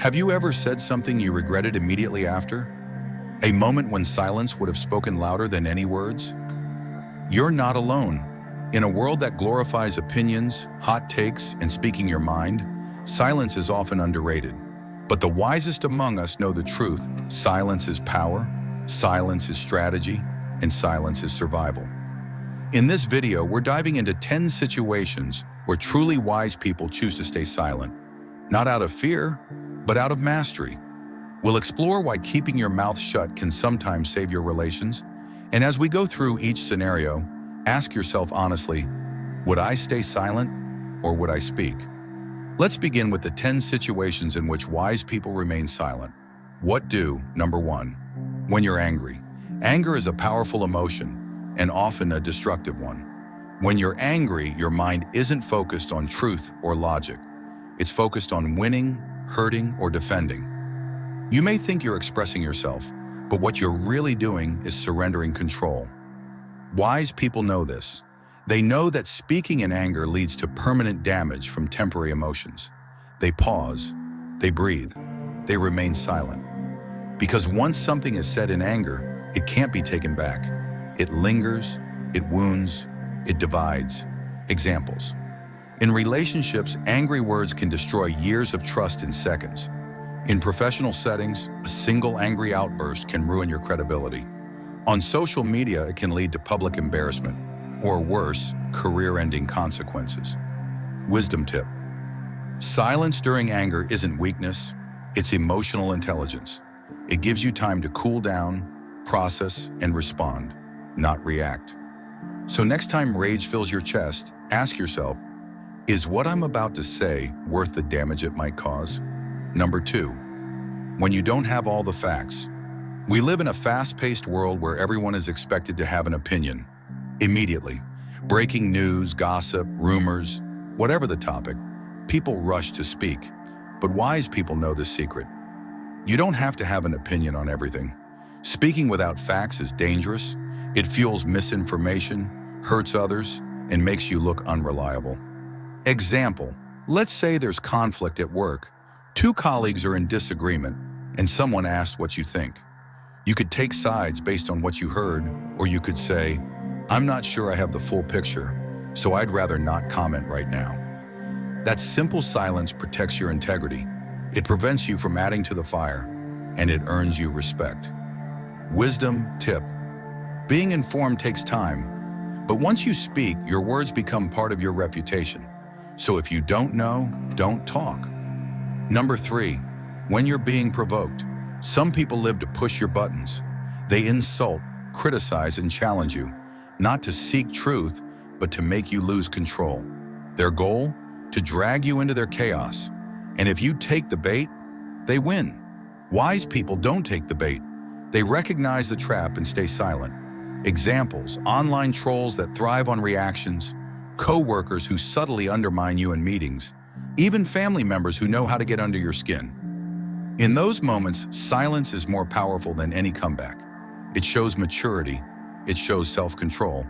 Have you ever said something you regretted immediately after? A moment when silence would have spoken louder than any words? You're not alone. In a world that glorifies opinions, hot takes, and speaking your mind, silence is often underrated. But the wisest among us know the truth. Silence is power, silence is strategy, and silence is survival. In this video, we're diving into 10 situations where truly wise people choose to stay silent, not out of fear, but out of mastery. We'll explore why keeping your mouth shut can sometimes save your relations. And as we go through each scenario, ask yourself honestly, would I stay silent or would I speak? Let's begin with the 10 situations in which wise people remain silent. What do? Number 1. When you're angry. Anger is a powerful emotion and often a destructive one. When you're angry, your mind isn't focused on truth or logic. It's focused on winning, hurting, or defending. You may think you're expressing yourself, but what you're really doing is surrendering control. Wise people know this. They know that speaking in anger leads to permanent damage from temporary emotions. They pause, they breathe, they remain silent. Because once something is said in anger, it can't be taken back. It lingers, it wounds, it divides. Examples. In relationships, angry words can destroy years of trust in seconds. In professional settings, a single angry outburst can ruin your credibility. On social media, it can lead to public embarrassment, or worse, career-ending consequences. Wisdom tip. Silence during anger isn't weakness, it's emotional intelligence. It gives you time to cool down, process, and respond, not react. So next time rage fills your chest, ask yourself, is what I'm about to say worth the damage it might cause? Number 2. When you don't have all the facts. We live in a fast-paced world where everyone is expected to have an opinion. Immediately. Breaking news, gossip, rumors, whatever the topic, people rush to speak. But wise people know this secret. You don't have to have an opinion on everything. Speaking without facts is dangerous. It fuels misinformation, hurts others, and makes you look unreliable. Example, let's say there's conflict at work. 2 colleagues are in disagreement, and someone asked what you think. You could take sides based on what you heard, or you could say, I'm not sure I have the full picture, so I'd rather not comment right now. That simple silence protects your integrity. It prevents you from adding to the fire, and it earns you respect. Wisdom tip. Being informed takes time, but once you speak, your words become part of your reputation. So if you don't know, don't talk. Number 3, when you're being provoked. Some people live to push your buttons. They insult, criticize, and challenge you, not to seek truth, but to make you lose control. Their goal? To drag you into their chaos. And if you take the bait, they win. Wise people don't take the bait. They recognize the trap and stay silent. Examples, online trolls that thrive on reactions, co-workers who subtly undermine you in meetings, even family members who know how to get under your skin. In those moments, silence is more powerful than any comeback. It shows maturity, it shows self-control,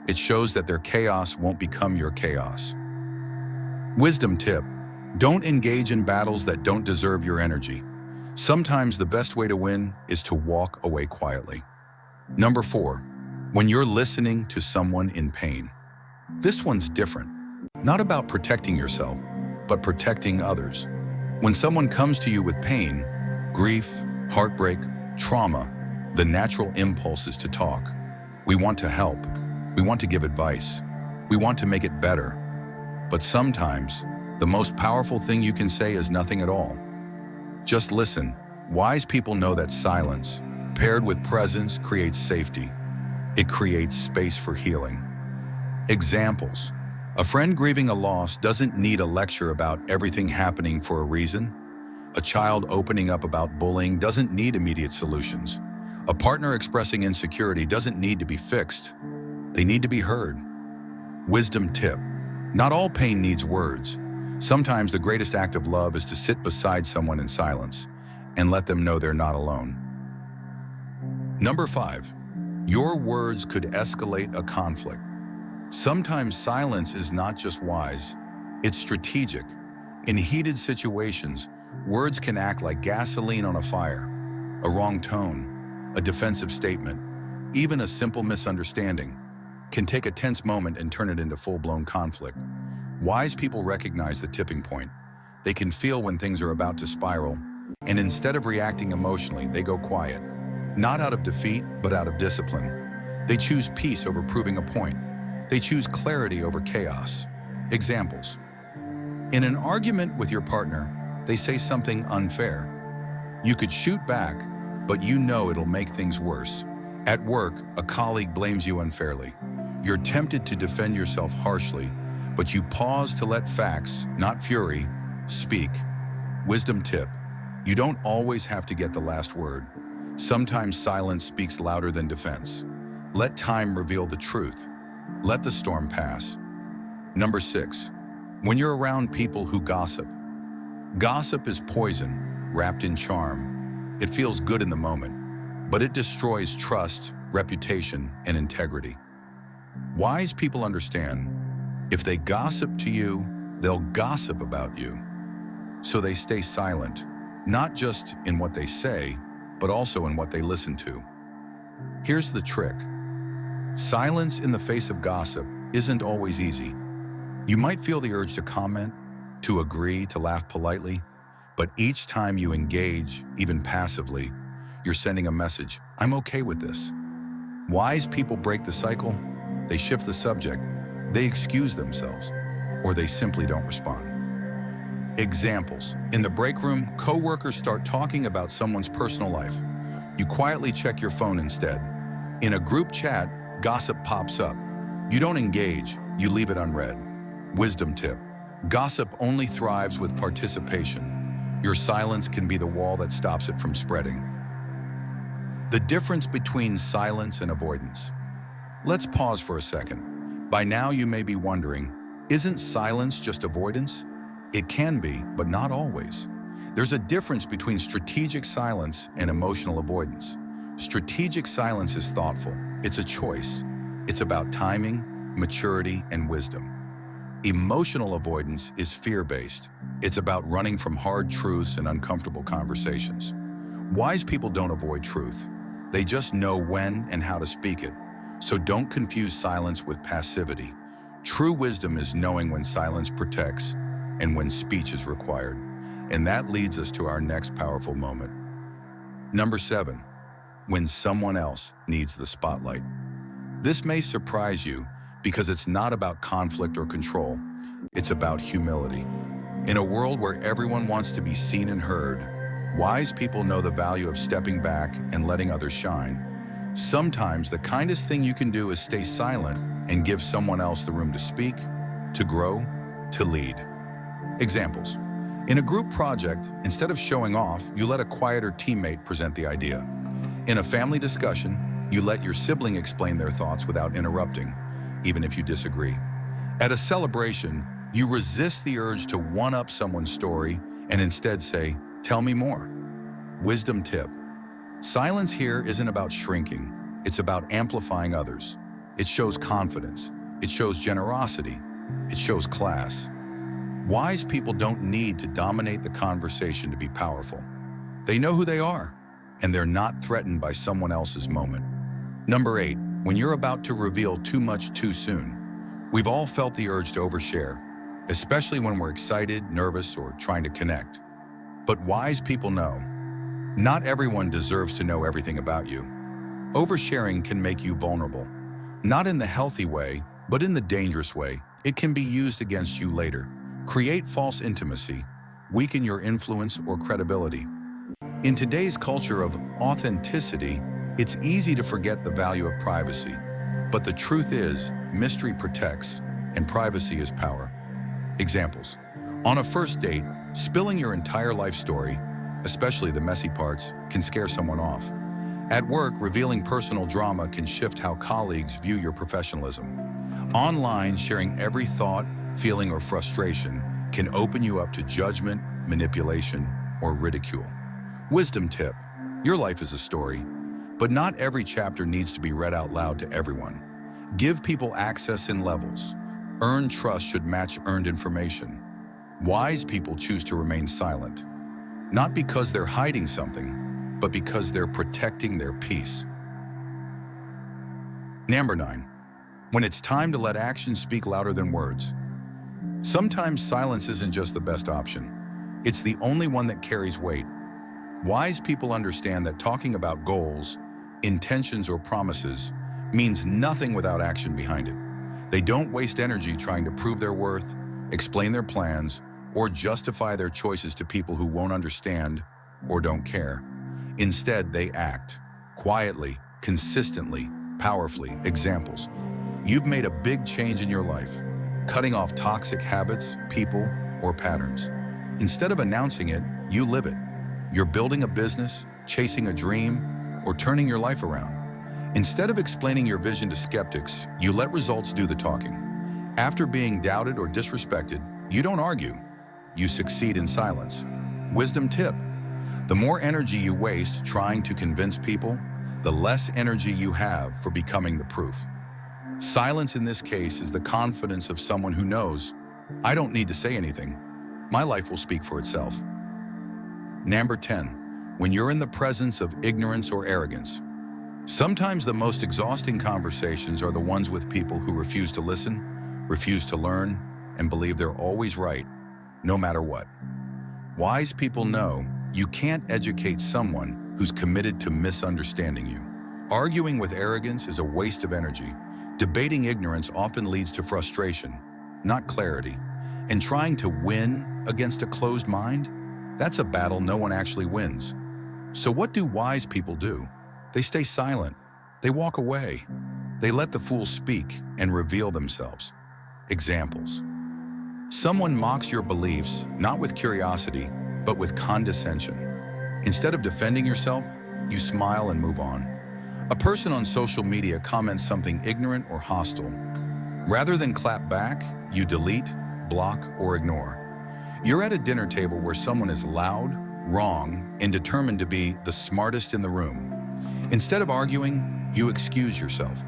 it shows that their chaos won't become your chaos. Wisdom tip, don't engage in battles that don't deserve your energy. Sometimes the best way to win is to walk away quietly. Number 4, when you're listening to someone in pain. This one's different. Not about protecting yourself, but protecting others. When someone comes to you with pain, grief, heartbreak, trauma, the natural impulse is to talk. We want to help. We want to give advice. We want to make it better. But sometimes, the most powerful thing you can say is nothing at all. Just listen. Wise people know that silence, paired with presence, creates safety. It creates space for healing. Examples. A friend grieving a loss doesn't need a lecture about everything happening for a reason. A child opening up about bullying doesn't need immediate solutions. A partner expressing insecurity doesn't need to be fixed. They need to be heard. Wisdom tip. Not all pain needs words. Sometimes the greatest act of love is to sit beside someone in silence and let them know they're not alone. Number 5. Your words could escalate a conflict. Sometimes silence is not just wise, it's strategic. In heated situations, Words can act like gasoline on a fire. A wrong tone, a defensive statement, even a simple misunderstanding can take a tense moment and turn it into full-blown conflict. Wise people recognize the tipping point. They can feel when things are about to spiral, and instead of reacting emotionally, they go quiet. Not out of defeat, but out of discipline. They choose peace over proving a point. They choose clarity over chaos. Examples. In an argument with your partner, they say something unfair. You could shoot back, but you know it'll make things worse. At work, a colleague blames you unfairly. You're tempted to defend yourself harshly, but you pause to let facts, not fury, speak. Wisdom tip: you don't always have to get the last word. Sometimes silence speaks louder than defense. Let time reveal the truth. Let the storm pass. Number 6. When you're around people who gossip. Gossip is poison, wrapped in charm. It feels good in the moment, but it destroys trust, reputation, and integrity. Wise people understand, if they gossip to you, they'll gossip about you. So they stay silent, not just in what they say, but also in what they listen to. Here's the trick. Silence in the face of gossip isn't always easy. You might feel the urge to comment, to agree, to laugh politely, but each time you engage, even passively, you're sending a message: I'm okay with this. Wise people break the cycle. They shift the subject. They excuse themselves, or they simply don't respond. Examples. In the break room, coworkers start talking about someone's personal life. You quietly check your phone instead. In a group chat, gossip pops up. You don't engage, you leave it unread. Wisdom tip: gossip only thrives with participation. Your silence can be the wall that stops it from spreading. The difference between silence and avoidance. Let's pause for a second. By now you may be wondering, isn't silence just avoidance? It can be, but not always. There's a difference between strategic silence and emotional avoidance. Strategic silence is thoughtful. It's a choice. It's about timing, maturity, and wisdom. Emotional avoidance is fear-based. It's about running from hard truths and uncomfortable conversations. Wise people don't avoid truth. They just know when and how to speak it. So don't confuse silence with passivity. True wisdom is knowing when silence protects and when speech is required. And that leads us to our next powerful moment. Number 7, when someone else needs the spotlight. This may surprise you because it's not about conflict or control. It's about humility. In a world where everyone wants to be seen and heard, wise people know the value of stepping back and letting others shine. Sometimes the kindest thing you can do is stay silent and give someone else the room to speak, to grow, to lead. Examples. In a group project, instead of showing off, you let a quieter teammate present the idea. In a family discussion, you let your sibling explain their thoughts without interrupting, even if you disagree. At a celebration, you resist the urge to one-up someone's story and instead say, "Tell me more." Wisdom tip: silence here isn't about shrinking. It's about amplifying others. It shows confidence. It shows generosity. It shows class. Wise people don't need to dominate the conversation to be powerful. They know who they are, and they're not threatened by someone else's moment. Number 8, when you're about to reveal too much too soon. We've all felt the urge to overshare, especially when we're excited, nervous, or trying to connect. But wise people know, not everyone deserves to know everything about you. Oversharing can make you vulnerable. Not in the healthy way, but in the dangerous way. It can be used against you later. Create false intimacy, weaken your influence or credibility. In today's culture of authenticity, it's easy to forget the value of privacy. But the truth is, mystery protects, and privacy is power. Examples. On a first date, spilling your entire life story, especially the messy parts, can scare someone off. At work, revealing personal drama can shift how colleagues view your professionalism. Online, sharing every thought, feeling, or frustration can open you up to judgment, manipulation, or ridicule. Wisdom tip: your life is a story, but not every chapter needs to be read out loud to everyone. Give people access in levels. Earned trust should match earned information. Wise people choose to remain silent. not because they're hiding something, but because they're protecting their peace. Number 9. When it's time to let actions speak louder than words. Sometimes silence isn't just the best option. It's the only one that carries weight. Wise people understand that talking about goals, intentions, or promises means nothing without action behind it. They don't waste energy trying to prove their worth, explain their plans, or justify their choices to people who won't understand or don't care. Instead, they act quietly, consistently, powerfully. Examples. You've made a big change in your life, cutting off toxic habits, people, or patterns. Instead of announcing it, you live it. You're building a business, chasing a dream, or turning your life around. Instead of explaining your vision to skeptics, you let results do the talking. After being doubted or disrespected, you don't argue. You succeed in silence. Wisdom tip: the more energy you waste trying to convince people, the less energy you have for becoming the proof. Silence in this case is the confidence of someone who knows, I don't need to say anything. My life will speak for itself. Number 10. When you're in the presence of ignorance or arrogance. Sometimes the most exhausting conversations are the ones with people who refuse to listen, refuse to learn, and believe they're always right, no matter what. Wise people know you can't educate someone who's committed to misunderstanding you. Arguing with arrogance is a waste of energy. Debating ignorance often leads to frustration, not clarity. And trying to win against a closed mind? That's a battle no one actually wins. So what do wise people do? They stay silent. They walk away. They let the fool speak and reveal themselves. Examples. Someone mocks your beliefs, not with curiosity, but with condescension. Instead of defending yourself, you smile and move on. A person on social media comments something ignorant or hostile. Rather than clap back, you delete, block, or ignore. You're at a dinner table where someone is loud, wrong, and determined to be the smartest in the room. Instead of arguing, you excuse yourself,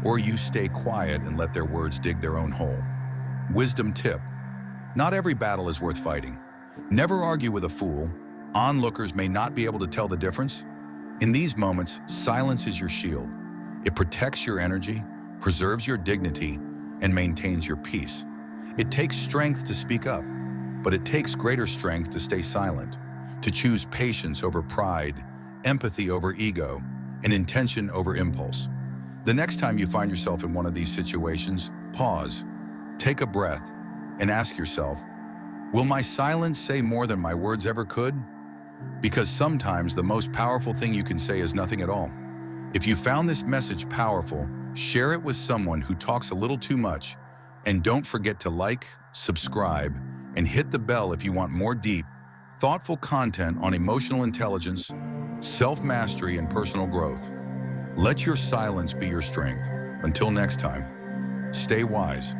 or you stay quiet and let their words dig their own hole. Wisdom tip: not every battle is worth fighting. Never argue with a fool. Onlookers may not be able to tell the difference. In these moments, silence is your shield. It protects your energy, preserves your dignity, and maintains your peace. It takes strength to speak up, but it takes greater strength to stay silent, to choose patience over pride, empathy over ego, and intention over impulse. The next time you find yourself in one of these situations, pause, take a breath, and ask yourself, will my silence say more than my words ever could? Because sometimes the most powerful thing you can say is nothing at all. If you found this message powerful, share it with someone who talks a little too much, and don't forget to like, subscribe, and hit the bell if you want more deep, thoughtful content on emotional intelligence, self-mastery, and personal growth. Let your silence be your strength. Until next time, stay wise.